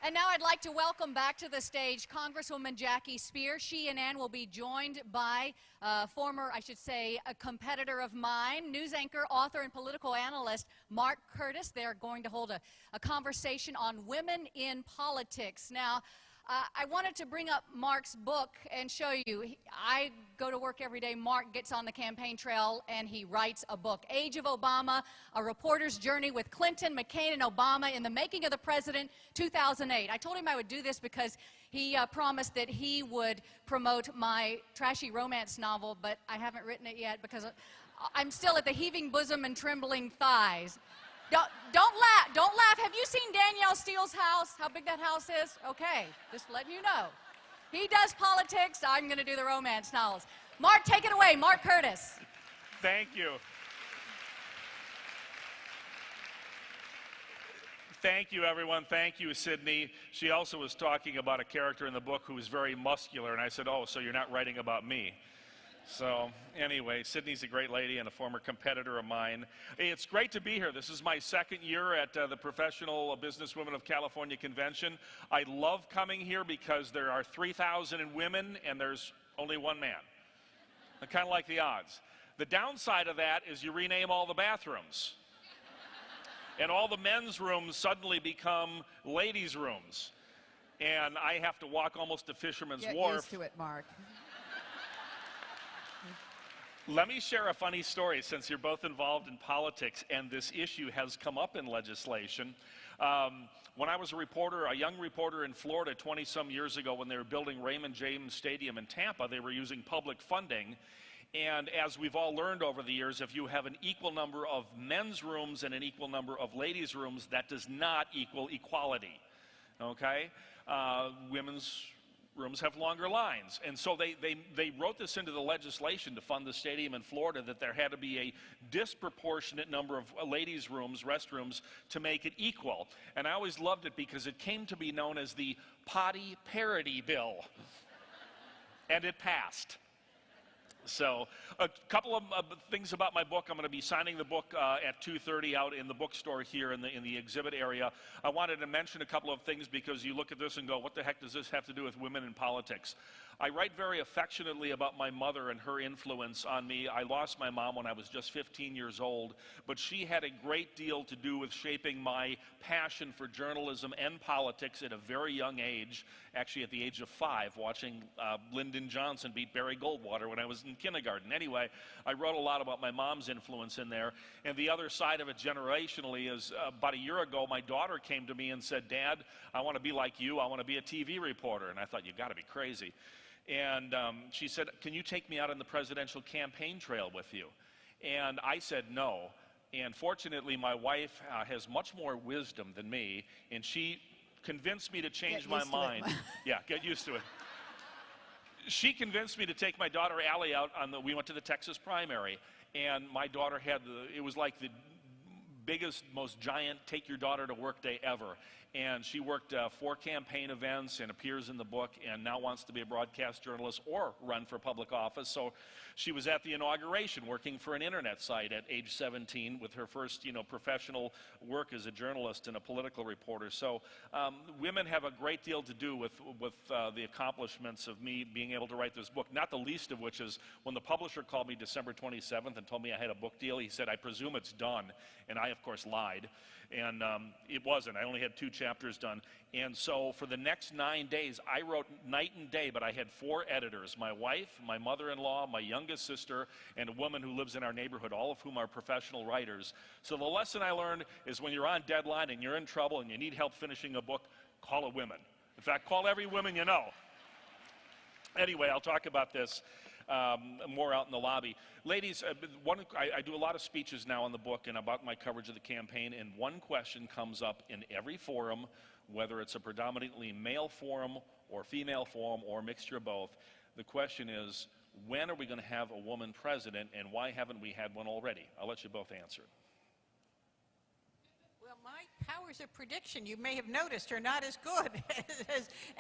And now I'd like to welcome back to the stage Congresswoman Jackie Speer. She and Ann will be joined by former, I should say, a competitor of mine, news anchor, author, and political analyst Mark Curtis. They're going to hold a conversation on women in politics. Now, I wanted to bring up Mark's book and show you. I go to work every day. Mark gets on the campaign trail and he writes a book, Age of Obama, A Reporter's Journey with Clinton, McCain, and Obama in the Making of the President, 2008. I told him I would do this because he promised that he would promote my trashy romance novel, but I haven't written it yet because I'm still at the heaving bosom and trembling thighs. Don't laugh. Don't laugh. Have you seen Danielle Steele's house? How big that house is? Okay, just letting you know. He does politics. I'm going to do the romance novels. Mark, take it away. Mark Curtis. Thank you. Thank you, everyone. Thank you, Sydney. She also was talking about a character in the book who was very muscular, and I said, oh, so you're not writing about me. So anyway, Sydney's a great lady and a former competitor of mine. Hey, it's great to be here. This is my second year at the Professional Businesswomen of California Convention. I love coming here because there are 3,000 women and there's only one man. I kind of like the odds. The downside of that is you rename all the bathrooms. And all the men's rooms suddenly become ladies' rooms. And I have to walk almost to Fisherman's Wharf. Get used to it, Mark. Let me share a funny story since you're both involved in politics and this issue has come up in legislation. When I was a young reporter in Florida 20-some years ago when they were building Raymond James Stadium in Tampa, they were using public funding. And as we've all learned over the years, if you have an equal number of men's rooms and an equal number of ladies' rooms, that does not equal equality. Okay? Women's rooms have longer lines. And so they wrote this into the legislation to fund the stadium in Florida that there had to be a disproportionate number of ladies' rooms, restrooms, to make it equal. And I always loved it because it came to be known as the potty parity bill. And it passed. So a couple of things about my book. I'm going to be signing the book at 2:30 out in the bookstore here in the exhibit area. I wanted to mention a couple of things because you look at this and go, what the heck does this have to do with women in politics? I write very affectionately about my mother and her influence on me. I lost my mom when I was just 15 years old, but she had a great deal to do with shaping my passion for journalism and politics at a very young age, actually at the age of 5, watching Lyndon Johnson beat Barry Goldwater when I was in kindergarten. Anyway, I wrote a lot about my mom's influence in there. And the other side of it generationally is about a year ago, my daughter came to me and said, Dad, I want to be like you. I want to be a TV reporter. And I thought, you've got to be crazy. And she said, can you take me out on the presidential campaign trail with you? And I said no. And fortunately, my wife has much more wisdom than me, and she convinced me to change my mind. Yeah, get used to it. She convinced me to take my daughter Allie out we went to the Texas primary, and my daughter had it was like the biggest, most giant take your daughter to work day ever. And she worked 4 campaign events and appears in the book and now wants to be a broadcast journalist or run for public office. So she was at the inauguration working for an internet site at age 17 with her first, professional work as a journalist and a political reporter. So women have a great deal to do with the accomplishments of me being able to write this book, not the least of which is when the publisher called me December 27th and told me I had a book deal, he said, I presume it's done. And I, of course, lied. And it wasn't. I only had 2 chapters done. And so for the next 9 days, I wrote night and day, but I had 4 editors, my wife, my mother-in-law, my youngest sister, and a woman who lives in our neighborhood, all of whom are professional writers. So the lesson I learned is when you're on deadline and you're in trouble and you need help finishing a book, call a woman. In fact, call every woman you know. Anyway, I'll talk about this more out in the lobby. Ladies, I do a lot of speeches now in the book and about my coverage of the campaign, and one question comes up in every forum, whether it's a predominantly male forum or female forum or a mixture of both. The question is, when are we going to have a woman president, and why haven't we had one already? I'll let you both answer. Well, my powers of prediction, you may have noticed, are not as good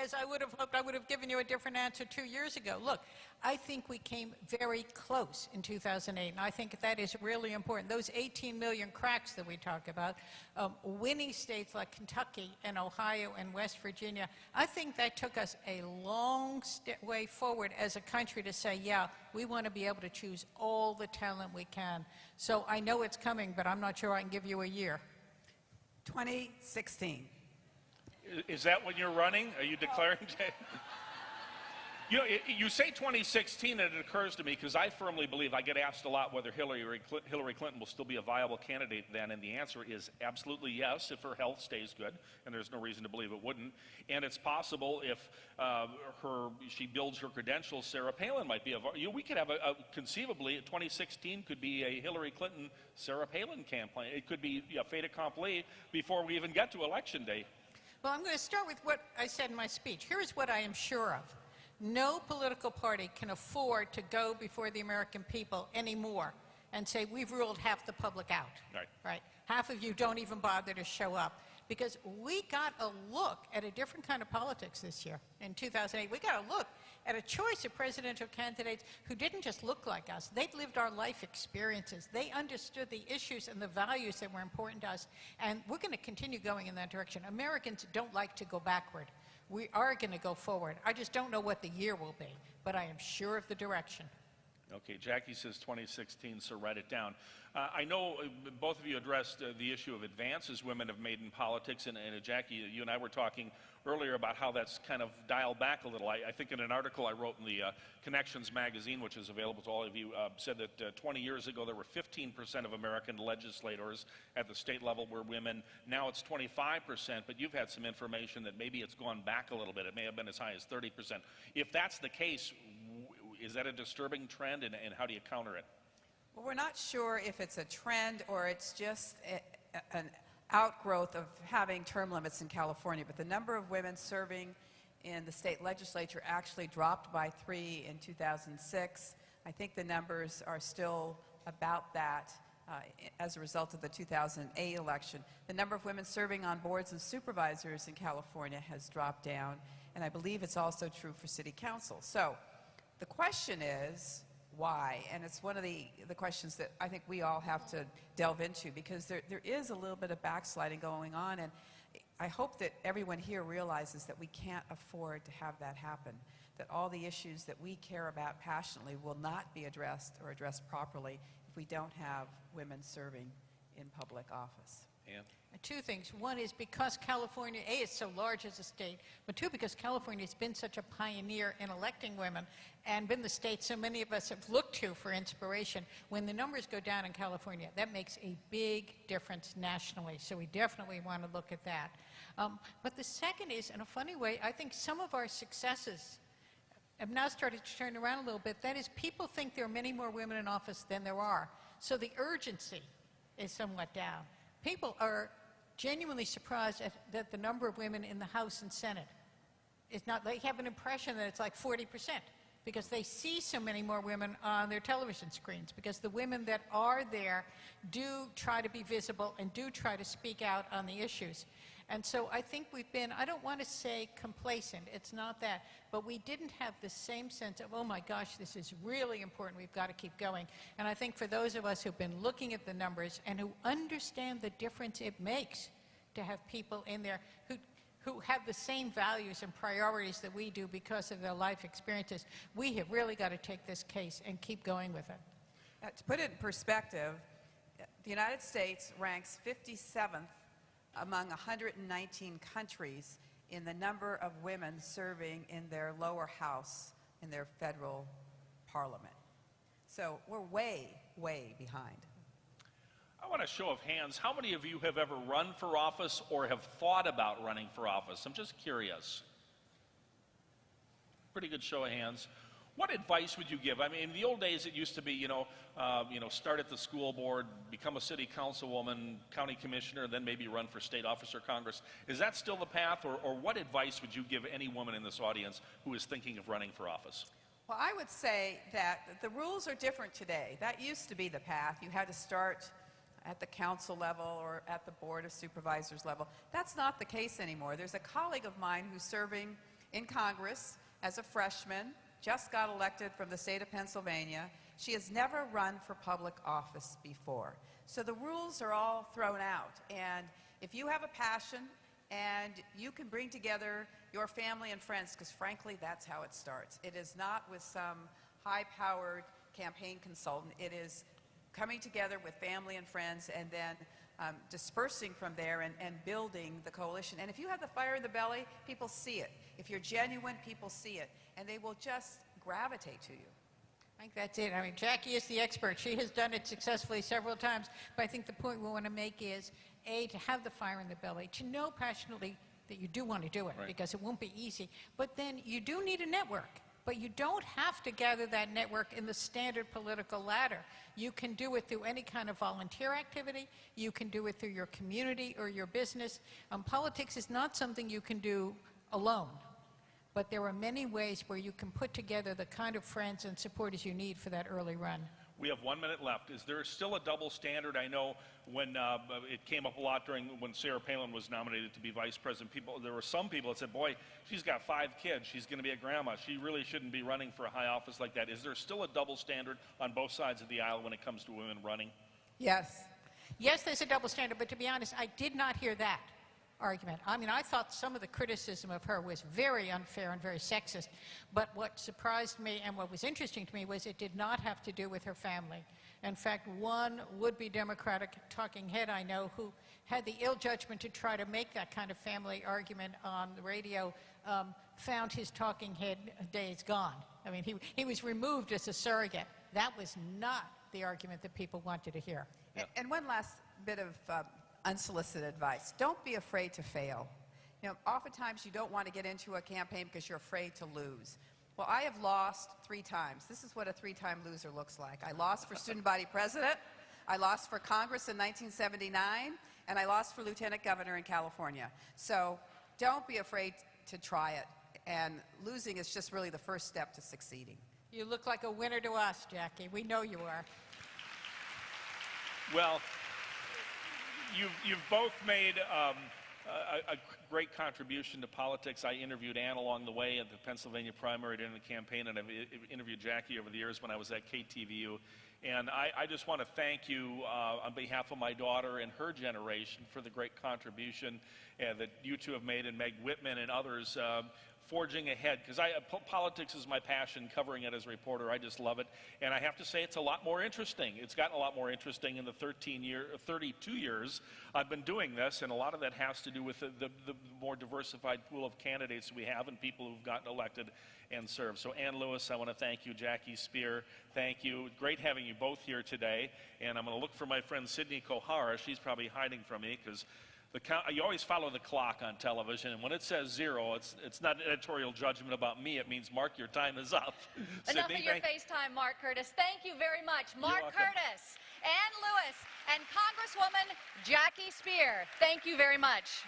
as I would have hoped. I would have given you a different answer 2 years ago. Look, I think we came very close in 2008, and I think that is really important. Those 18 million cracks that we talk about, winning states like Kentucky and Ohio and West Virginia, I think that took us a long way forward as a country to say, yeah, we want to be able to choose all the talent we can. So I know it's coming, but I'm not sure I can give you a year. 2016. Is that when you're running? Are you declaring? You know, you say 2016, and it occurs to me, because I firmly believe, I get asked a lot whether Hillary Clinton will still be a viable candidate then, and the answer is absolutely yes, if her health stays good, and there's no reason to believe it wouldn't. And it's possible if she builds her credentials, Sarah Palin might be we could have conceivably, 2016 could be a Hillary Clinton, Sarah Palin campaign. It could be a fait accompli before we even get to Election Day. Well, I'm going to start with what I said in my speech. Here is what I am sure of. No political party can afford to go before the American people anymore and say, we've ruled half the public out. Right. Half of you don't even bother to show up. Because we got a look at a different kind of politics this year, in 2008. We got a look at a choice of presidential candidates who didn't just look like us. They'd lived our life experiences. They understood the issues and the values that were important to us. And we're going to continue going in that direction. Americans don't like to go backward. We are going to go forward. I just don't know what the year will be, but I am sure of the direction. Okay, Jackie says 2016, so write it down. I know both of you addressed the issue of advances women have made in politics, and Jackie, you and I were talking earlier about how that's kind of dialed back a little. I think in an article I wrote in the Connections magazine, which is available to all of you, said that 20 years ago there were 15% of American legislators at the state level were women. Now it's 25%, but you've had some information that maybe it's gone back a little bit. It may have been as high as 30%. If that's the case, is that a disturbing trend, and how do you counter it? Well, we're not sure if it's a trend or it's just an outgrowth of having term limits in California, but the number of women serving in the state legislature actually dropped by 3 in 2006. I think the numbers are still about that as a result of the 2008 election. The number of women serving on boards of supervisors in California has dropped down, and I believe it's also true for city council. So the question is, why? And it's one of the questions that I think we all have to delve into, because there is a little bit of backsliding going on, and I hope that everyone here realizes that we can't afford to have that happen, that all the issues that we care about passionately will not be addressed or addressed properly if we don't have women serving in public office. Ann? Two things. One is because California, A, is so large as a state, but two, because California has been such a pioneer in electing women and been the state so many of us have looked to for inspiration. When the numbers go down in California, that makes a big difference nationally, so we definitely want to look at that. But the second is, in a funny way, I think some of our successes have now started to turn around a little bit. That is, people think there are many more women in office than there are, so the urgency is somewhat down. People are genuinely surprised that the number of women in the House and Senate is not, they have an impression that it's like 40%, because they see so many more women on their television screens, because the women that are there do try to be visible and do try to speak out on the issues. And so I think we've been, I don't want to say complacent, it's not that, but we didn't have the same sense of, oh my gosh, this is really important, we've got to keep going. And I think for those of us who've been looking at the numbers and who understand the difference it makes to have people in there who have the same values and priorities that we do because of their life experiences, we have really got to take this case and keep going with it. To put it in perspective, the United States ranks 57th among 119 countries in the number of women serving in their lower house in their federal parliament. So we're way, way behind. I want a show of hands. How many of you have ever run for office or have thought about running for office? I'm just curious. Pretty good show of hands. What advice would you give? I mean, in the old days, it used to be, start at the school board, become a city councilwoman, county commissioner, then maybe run for state office or Congress. Is that still the path, or what advice would you give any woman in this audience who is thinking of running for office? Well, I would say that the rules are different today. That used to be the path. You had to start at the council level or at the board of supervisors level. That's not the case anymore. There's a colleague of mine who's serving in Congress as a freshman, just got elected from the state of Pennsylvania. She has never run for public office before. So the rules are all thrown out. And if you have a passion and you can bring together your family and friends, because frankly, that's how it starts. It is not with some high-powered campaign consultant. It is coming together with family and friends and then dispersing from there and building the coalition. And if you have the fire in the belly, people see it. If you're genuine, people see it. And they will just gravitate to you. I think that's it. I mean, Jackie is the expert. She has done it successfully several times. But I think the point we want to make is, A, to have the fire in the belly, to know passionately that you do want to do it, right, because it won't be easy. But then you do need a network. But you don't have to gather that network in the standard political ladder. You can do it through any kind of volunteer activity. You can do it through your community or your business. Politics is not something you can do alone. But there are many ways where you can put together the kind of friends and supporters you need for that early run. We have 1 minute left. Is there still a double standard? I know when it came up a lot when Sarah Palin was nominated to be vice president, there were some people that said, boy, she's got 5 kids. She's going to be a grandma. She really shouldn't be running for a high office like that. Is there still a double standard on both sides of the aisle when it comes to women running? Yes. Yes, there's a double standard, but to be honest, I did not hear that argument. I mean, I thought some of the criticism of her was very unfair and very sexist, but what surprised me and what was interesting to me was it did not have to do with her family. In fact, one would-be Democratic talking head I know who had the ill judgment to try to make that kind of family argument on the radio found his talking head days gone. I mean, he was removed as a surrogate. That was not the argument that people wanted to hear. And one last bit of unsolicited advice. Don't be afraid to fail. You know, oftentimes you don't want to get into a campaign because you're afraid to lose. Well, I have lost 3 times. This is what a 3-time loser looks like. I lost for student body president, I lost for Congress in 1979, and I lost for lieutenant governor in California. So don't be afraid to try it. And losing is just really the first step to succeeding. You look like a winner to us, Jackie. We know you are. Well, you've both made a great contribution to politics. I interviewed Ann along the way at the Pennsylvania primary during the campaign, and I've interviewed Jackie over the years when I was at KTVU. And I just want to thank you on behalf of my daughter and her generation for the great contribution that you two have made, and Meg Whitman and others forging ahead, because politics is my passion, covering it as a reporter. I just love it. And I have to say it's a lot more interesting. It's gotten a lot more interesting in the 32 years I've been doing this, and a lot of that has to do with the more diversified pool of candidates we have and people who've gotten elected and served. So Ann Lewis, I want to thank you. Jackie Spear, thank you. Great having you both here today. And I'm going to look for my friend Sydney Kohara. She's probably hiding from me because you always follow the clock on television, and when it says 0, it's not an editorial judgment about me. It means, Mark, your time is up. Enough of your FaceTime, Mark Curtis. Thank you very much. Mark Curtis, Ann Lewis, and Congresswoman Jackie Spear. Thank you very much.